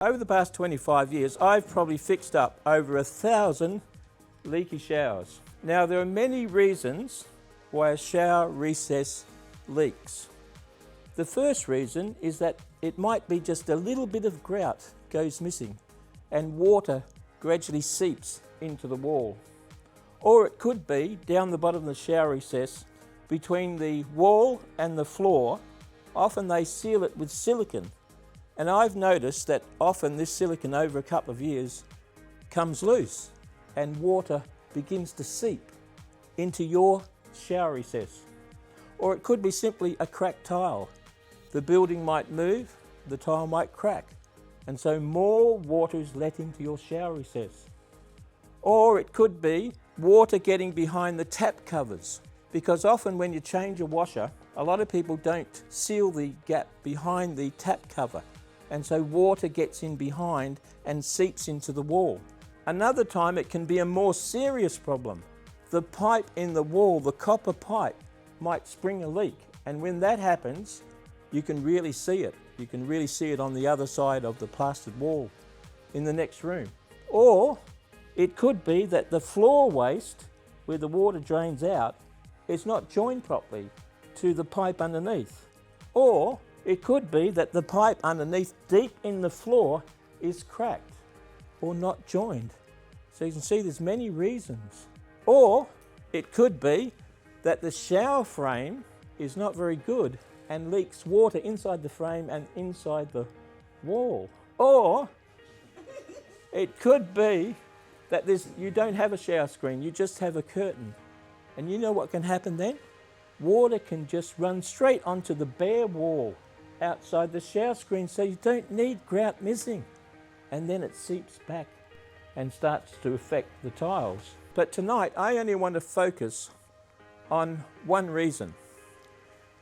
Over the past 25 years, I've probably fixed up over 1,000 leaky showers. Now, there are many reasons why a shower recess leaks. The first reason is that it might be just a little bit of grout goes missing and water gradually seeps into the wall. Or it could be down the bottom of the shower recess between the wall and the floor. Often they seal it with silicone. And I've noticed that often this silicone over a couple of years comes loose and water begins to seep into your shower recess. Or it could be simply a cracked tile. The building might move, the tile might crack, and so more water is let into your shower recess. Or it could be water getting behind the tap covers, because often when you change a washer, a lot of people don't seal the gap behind the tap cover, and so water gets in behind and seeps into the wall. Another time it can be a more serious problem. The pipe in the wall, the copper pipe, might spring a leak, and when that happens, you can really see it. You can really see it on the other side of the plastered wall in the next room. Or it could be that the floor waste, where the water drains out, is not joined properly to the pipe underneath. Or it could be that the pipe underneath, deep in the floor, is cracked or not joined. So you can see there's many reasons. Or it could be that the shower frame is not very good and leaks water inside the frame and inside the wall. Or it could be that you don't have a shower screen, you just have a curtain. And you know what can happen then? Water can just run straight onto the bare wall outside the shower screen, so you don't need grout missing. And then it seeps back and starts to affect the tiles. But tonight, I only want to focus on one reason,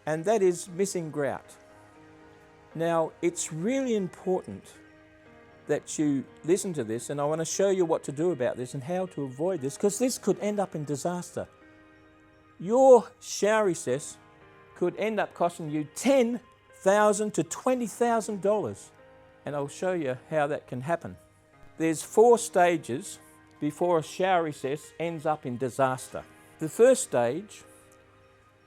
and that is missing grout. Now, it's really important that you listen to this, and I want to show you what to do about this and how to avoid this, because this could end up in disaster. Your shower recess could end up costing you $10,000 to $20,000, and I'll show you how that can happen. There's 4 stages before a shower recess ends up in disaster. The first stage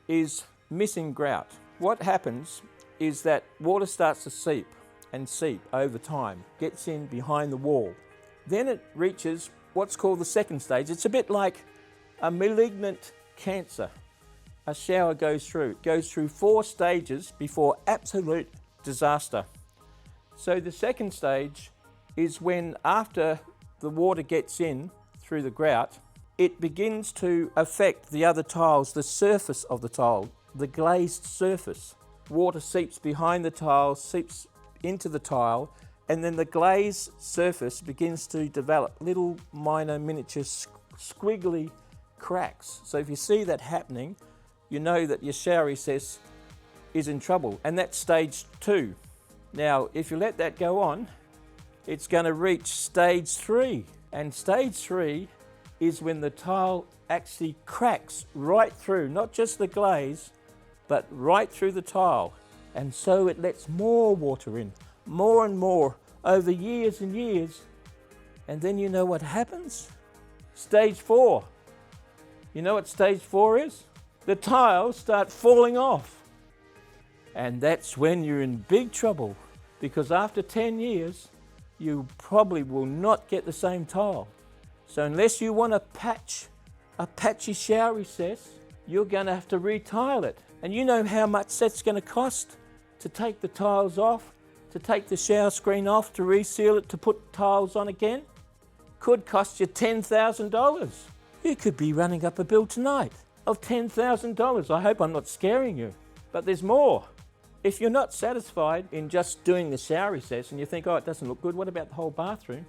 is missing grout. What happens is that water starts to seep and seep over time, gets in behind the wall. Then it reaches what's called the second stage. It's a bit like a malignant cancer. A shower goes through. It goes through 4 stages before absolute disaster. So the second stage is when, after the water gets in through the grout, it begins to affect the other tiles, the surface of the tile, the glazed surface. Water seeps behind the tile, seeps into the tile, and then the glazed surface begins to develop little minor miniature squiggly cracks. So if you see that happening, you know that your shower recess is in trouble, and that's stage 2. Now, if you let that go on, it's going to reach stage 3, and stage 3 is when the tile actually cracks right through, not just the glaze, but right through the tile. And so it lets more water in, more and more, over years and years. And then you know what happens? Stage 4. You know what stage 4 is? The tiles start falling off. And that's when you're in big trouble, because after 10 years, you probably will not get the same tile. So unless you want a patchy shower recess, you're going to have to retile it. And you know how much that's going to cost to take the tiles off, to take the shower screen off, to reseal it, to put tiles on again? Could cost you $10,000. You could be running up a bill tonight of $10,000. I hope I'm not scaring you, but there's more. If you're not satisfied in just doing the shower recess and you think, oh, it doesn't look good, what about the whole bathroom?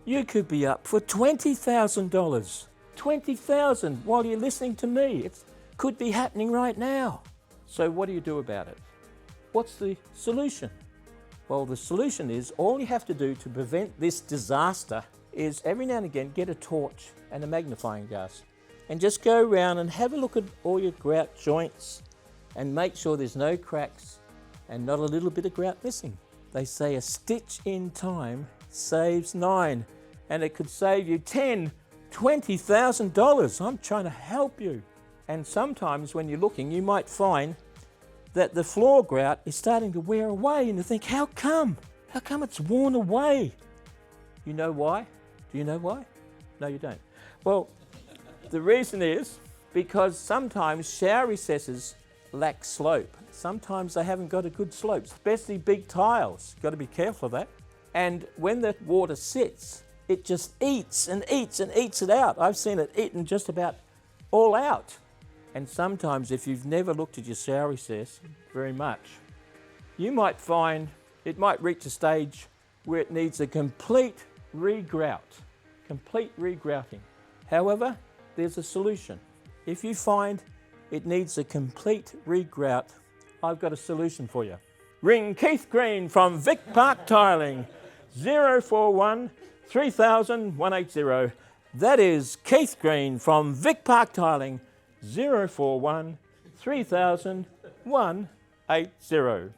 You could be up for $20,000. $20,000 while you're listening to me. It could be happening right now. So what do you do about it? What's the solution? Well, the solution is all you have to do to prevent this disaster is every now and again get a torch and a magnifying glass and just go around and have a look at all your grout joints and make sure there's no cracks and not a little bit of grout missing. They say a stitch in time saves 9, and it could save you $10,000, $20,000. I'm trying to help you. And sometimes when you're looking, you might find that the floor grout is starting to wear away, and you think, how come? How come it's worn away? You know why? Do you know why? No, you don't. Well, the reason is because sometimes shower recesses lack slope. Sometimes they haven't got a good slope, especially big tiles. You've got to be careful of that. And when the water sits, it just eats and eats and eats it out. I've seen it eaten just about all out. And sometimes if you've never looked at your shower recess very much, you might find it might reach a stage where it needs a complete re-grout, complete re-grouting. However, there's a solution. If you find it needs a complete re-grout, I've got a solution for you. Ring Keith Green from Vic Park Tiling, 041 3000 180. That is Keith Green from Vic Park Tiling, 041 3000 180.